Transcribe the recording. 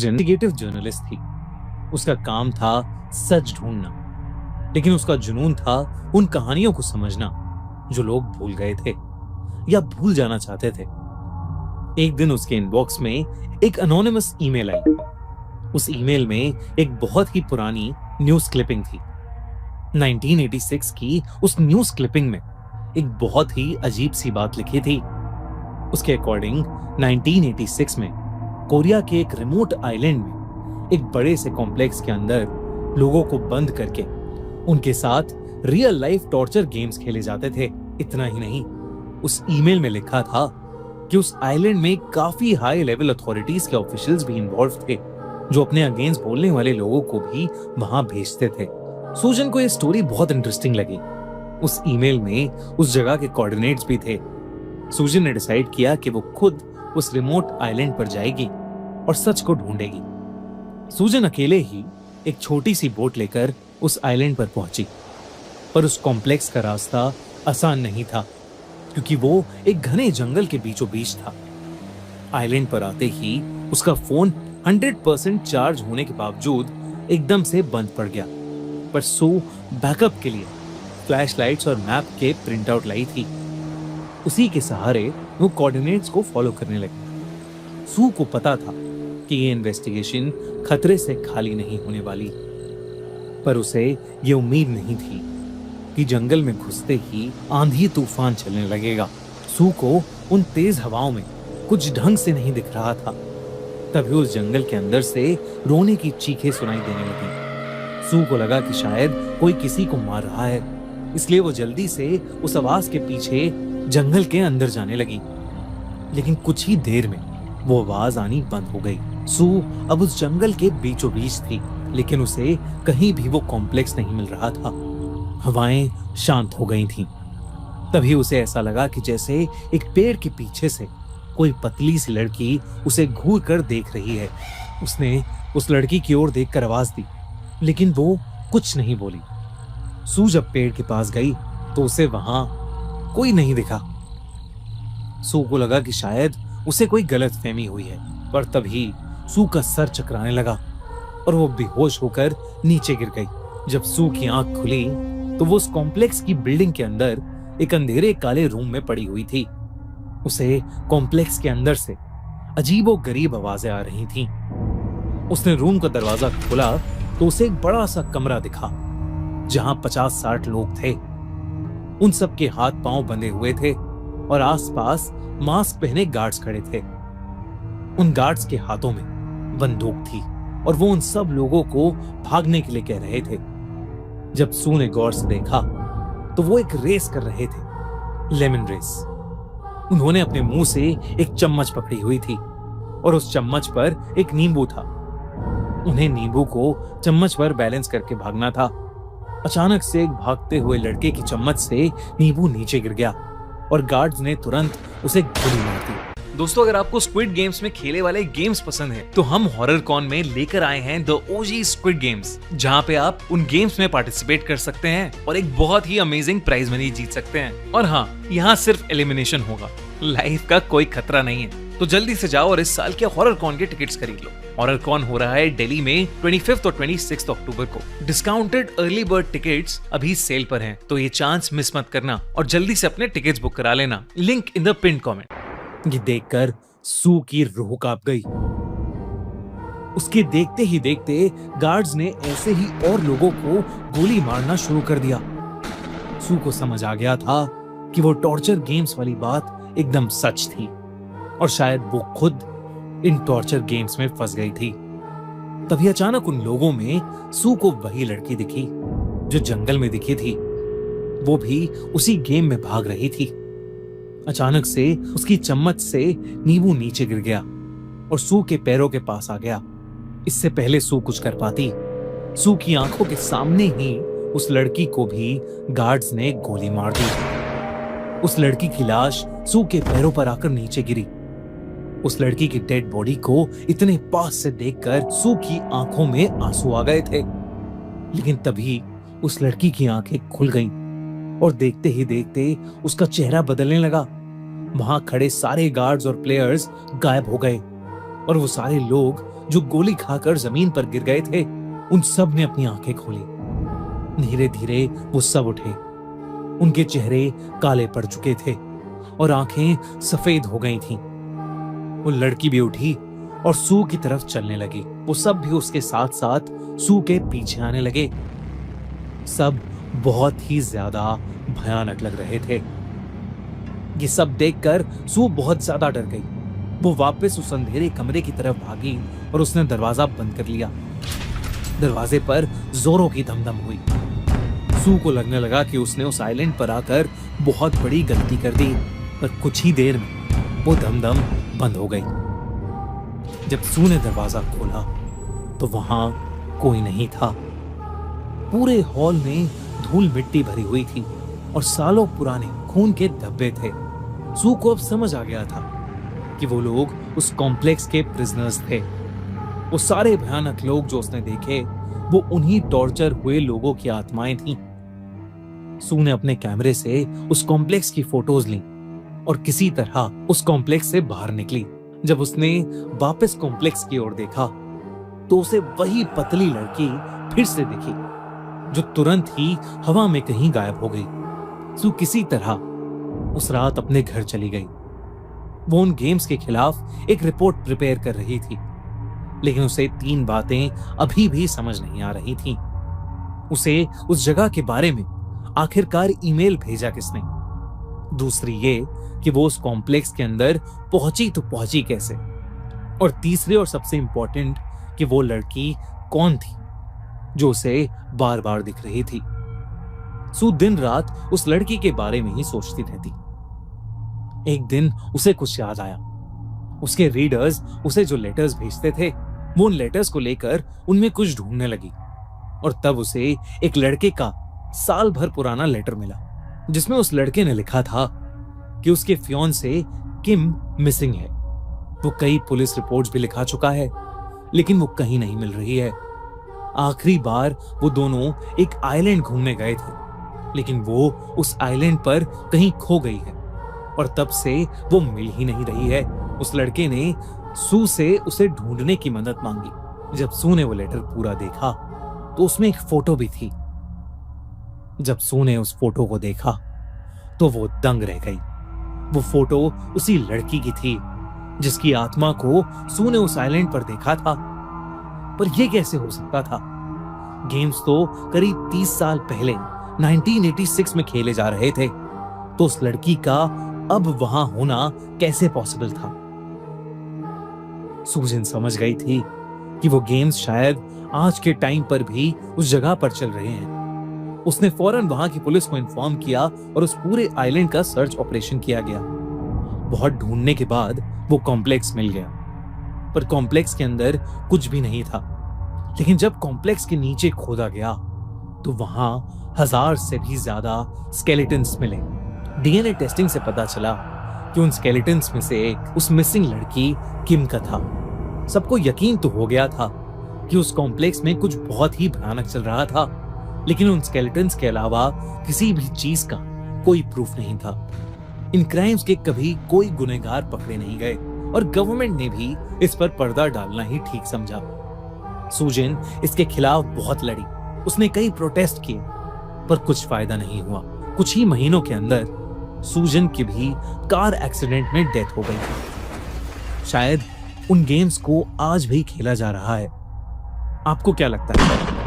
Investigative journalist थी। उसका काम था सच ढूंढना, लेकिन उसका जुनून था उन कहानियों को समझना जो लोग भूल गए थे या भूल जाना चाहते थे। एक दिन उसके इनबॉक्स में एक अनोनिमस ईमेल आई। उस ईमेल में एक बहुत ही पुरानी न्यूज क्लिपिंग थी। 1986 की उस न्यूज क्लिपिंग में एक बहुत ही अजीब सी बात लिखी थी। उसके अकॉर्डिंग 1986 में कोरिया के एक रिमोट आइलैंड में एक बड़े से कॉम्प्लेक्स के अंदर लोगों को बंद करके उनके साथ रियल लाइफ टॉर्चर गेम्स खेले जाते थे। इतना ही नहीं, उस ईमेल में लिखा था कि उस आइलैंड में काफी हाई लेवल अथॉरिटीज के ऑफिशियल्स भी इन्वॉल्व थे, जो अपने अगेंस्ट बोलने वाले लोगों को भी वहां भेजते थे। सूजन को यह स्टोरी बहुत इंटरेस्टिंग लगी। उस ईमेल में उस जगह के कोऑर्डिनेट्स भी थे। सूजन ने डिसाइड किया कि वो खुद उस रिमोट आइलैंड पर जाएगी और सच को ढूंढेगी। सूजन अकेले ही एक छोटी सी बोट लेकर उस आइलैंड पर पहुंची, पर उस कॉम्प्लेक्स का रास्ता आसान नहीं था, क्योंकि वो एक घने जंगल के बीचों बीच था। आइलैंड पर आते ही उसका फोन 100% चार्ज होने के बावजूद एकदम से बंद पड़ गया। पर सू बैकअप के लिए फ्लैशलाइट्स और मैप के प्रिंट आउट लाई थी। उसी के सहारे वो कोऑर्डिनेट्स को फॉलो करने लगे। सू को पता था कि ये इन्वेस्टिगेशन खतरे से खाली नहीं होने वाली, पर उसे ये उम्मीद नहीं थी कि जंगल में घुसते ही आंधी तूफान चलने लगेगा। सू को उन तेज हवाओं में कुछ ढंग से नहीं दिख रहा था। तभी उस जंगल के अंदर से रोने की चीखें सुनाई देने लगी। सू को लगा कि शायद कोई किसी को मार रहा है, इसलिए वो जल्दी से उस आवाज के पीछे जंगल के अंदर जाने लगी। लेकिन कुछ ही देर में वो आवाज आनी बंद हो गई। सू अब उस जंगल के बीचों बीच थी, लेकिन उसे कहीं भी वो कॉम्प्लेक्स नहीं मिल रहा था। हवाएं शांत हो गई थीं। तभी उसे ऐसा लगा कि जैसे एक पेड़ के पीछे से कोई पतली सी लड़की उसे घूर कर देख रही है। उसने उस लड़की की ओर देखकर आवाज दी, लेकिन वो कुछ नहीं बोली। सू जब पेड़ के पास गई तो उसे वहां कोई नहीं दिखा। सू को लगा कि शायद उसे कोई गलतफहमी हुई है, पर तभी सू का सर चकराने लगा और वो बेहोश होकर नीचे गिर गई। जब सू की आंख खुली तो वो उस कॉम्प्लेक्स की बिल्डिंग के अंदर एक अंधेरे काले रूम में पड़ी हुई थी। उसे कॉम्प्लेक्स के अंदर से अजीबोगरीब आवाजें आ रही थीं। उसने रूम का दरवाजा खोला तो उसे एक बड़ा सा कमरा दिखा, जहां 50-60 लोग थे। उन सब के हाथ पांव बंधे हुए थे और आसपास मास्क पहने गार्ड्स खड़े थे। उन गार्ड्स के हाथों में बंदूक थी और वो उन सब लोगों को भागने के लिए कह रहे थे। जब सू ने गौर से देखा तो वो एक रेस कर रहे थे, लेमन रेस। उन्होंने अपने मुंह से एक चम्मच पकड़ी हुई थी और उस चम्मच पर एक नींबू था। उन्हें नींबू को चम्मच पर बैलेंस करके भागना था। अचानक से एक भागते हुए लड़के की चम्मच से नींबू नीचे गिर गया और गार्ड्स ने तुरंत उसे गोली मार दी। दोस्तों, अगर आपको स्क्विड गेम्स में खेले वाले गेम्स पसंद हैं, तो हम हॉरर कॉन में लेकर आए हैं द ओजी स्क्विड गेम्स, जहां पे आप उन गेम्स में पार्टिसिपेट कर सकते हैं और एक बहुत ही अमेजिंग प्राइज मनी जीत सकते हैं। और हाँ, यहाँ सिर्फ एलिमिनेशन होगा, लाइफ का कोई खतरा नहीं है। तो जल्दी से जाओ और इस साल के हॉरर कॉन के टिकट्स खरीद लो। हॉरर कॉन हो रहा है दिल्ली में 25 और 26 अक्टूबर को। डिस्काउंटेड अर्ली बर्ड टिकट्स अभी सेल पर हैं, तो ये चांस मिस मत करना और जल्दी से अपने टिकट्स बुक करा लेना। Link in the pin comment. ये देखकर सू की रूह कांप गई। उसके देखते ही देखते गार्ड्स ने ऐसे ही और लोगों को गोली मारना शुरू कर दिया। सू को समझ आ गया था कि वो टॉर्चर गेम्स वाली बात एकदम सच थी और शायद वो खुद इन टॉर्चर गेम्स में फंस गई थी। तभी अचानक उन लोगों में सू को वही लड़की दिखी जो जंगल में दिखी थी। वो भी उसी गेम में भाग रही थी। अचानक से उसकी चम्मच से नींबू नीचे गिर गया और सू के पैरों के पास आ गया। इससे पहले सू कुछ कर पाती, सू की आंखों के सामने ही उस लड़की को भी गार्ड्स ने गोली मार दी। उस लड़की की लाश सू के पैरों पर आकर नीचे गिरी। उस लड़की की डेड बॉडी को इतने पास से देखकर सू की आंखों में आंसू आ गए थे। लेकिन तभी उस लड़की की आंखें खुल गईं और देखते ही देखते उसका चेहरा बदलने लगा। वहां खड़े सारे गार्ड्स और प्लेयर्स गायब हो गए और वो सारे लोग जो गोली खाकर जमीन पर गिर गए थे, उन सब ने अपनी आंखें खोली। धीरे धीरे वो सब उठे। उनके चेहरे काले पड़ चुके थे और आंखें सफेद हो गई थीं। वो लड़की भी उठी और सू की तरफ चलने लगी। वो सब भी उसके साथ साथ सू के पीछे आने लगे। सब बहुत ही ज्यादा भयानक लग रहे थे। ये सब देखकर सू बहुत ज्यादा डर गई। वो वापस उस अंधेरे कमरे की तरफ भागी और उसने दरवाजा बंद कर लिया। दरवाजे पर जोरों की धमधम हुई। सू को लगने लगा कि उसने उस आइलैंड पर आकर बहुत बड़ी गलती कर दी, पर कुछ ही देर में वो धमधम बंद हो गई। जब सू ने दरवाजा खोला तो वहां कोई नहीं था। पूरे हॉल में धूल मिट्टी भरी हुई थी और सालों पुराने खून के धब्बे थे। सू को अब समझ आ गया था कि वो लोग उस कॉम्प्लेक्स के प्रिजनर्स थे। वो सारे भयानक लोग जो उसने देखे, वो उन्हीं टॉर्चर हुए लोगों की आत्माएं थीं। सू ने अपने कैमरे से उस कॉम्प्लेक्स की फोटोज ली और किसी तरह उस कॉम्प्लेक्स से बाहर निकली। जब उसने वापस कॉम्प्लेक्स की ओर देखा तो उसे वही पतली लड़की फिर से दिखी, जो तुरंत ही हवा में कहीं गायब हो गई। सू किसी तरह उस रात अपने घर चली गई। वो उन गेम्स के खिलाफ एक रिपोर्ट प्रिपेयर कर रही थी, लेकिन उसे 3 बातें अभी भी समझ नहीं आ रही थीं। उसे उस जगह के बारे में आखिरकार ईमेल भेजा किसने? दूसरी ये कि वो उस कॉम्प्लेक्स के अंदर पहुंची तो पहुंची कैसे? और तीसरे और सबसे इंपॉर्टेंट कि वो लड़की कौन थी जो उसे बार बार दिख रही थी। सू दिन रात उस लड़की के बारे में ही सोचती रहती। एक दिन उसे कुछ याद आया। उसके रीडर्स उसे जो लेटर्स भेजते थे, वो उन लेटर्स को लेकर उनमें कुछ ढूंढने लगी और तब उसे एक लड़के का साल भर पुराना लेटर मिला, जिसमें उस लड़के ने लिखा था कि उसके फियांसे किम मिसिंग है। वो कई पुलिस रिपोर्ट्स भी लिखा चुका है, लेकिन वो कहीं नहीं मिल रही है। आखिरी बार वो दोनों एक आइलैंड घूमने गए थे, लेकिन वो उस आइलैंड पर कहीं खो गई है और तब से वो मिल ही नहीं रही है। उस लड़के ने सू से उसे ढूंढने की मदद मांगी। जब सू ने वो लेटर पूरा देखा तो उसमें एक फोटो भी थी। जब सू ने उस फोटो को देखा तो वो दंग रह गई। वो फोटो उसी लड़की की थी जिसकी आत्मा को सू ने उस आइलैंड पर देखा था। पर यह कैसे हो सकता था? गेम्स तो करीब 30 साल पहले 1986 में खेले जा रहे थे, तो उस लड़की का अब वहां होना कैसे पॉसिबल था? सूजन समझ गई थी कि वो गेम्स शायद आज के टाइम पर भी उस जगह पर चल रहे हैं। उसने फौरन वहां की पुलिस को इन्फॉर्म किया और उस पूरे आइलैंड का सर्च ऑपरेशन किया गया। बहुत ढूंढने के बाद वो कॉम्प्लेक्स मिल गया, पर कॉम्प्लेक्स के अंदर कुछ भी नहीं था। लेकिन जब कॉम्प्लेक्स के नीचे खोदा गया तो वहां 1000 से भी ज्यादा स्केलेटन्स मिले। डीएनए टेस्टिंग से पता चला कि उन स्केलेटन्स में से एक उस मिसिंग लड़की किम का था। सबको यकीन तो हो गया था कि उस कॉम्प्लेक्स में कुछ बहुत ही भयानक चल रहा था, लेकिन उन स्केलेटन्स के अलावा किसी भी चीज का कोई प्रूफ नहीं था। इन क्राइम्स के कभी कोई गुनहगार पकड़े नहीं गए और गवर्नमेंट ने भी इस पर पर्दा डालना ही ठीक समझा। सूजन इसके खिलाफ बहुत लड़ी। उसने कई प्रोटेस्ट किए, पर कुछ फायदा नहीं हुआ। कुछ ही महीनों के अंदर सूजन की भी कार एक्सीडेंट में डेथ हो गई। शायद उन गेम्स को आज भी खेला जा रहा है। आपको क्या लगता है?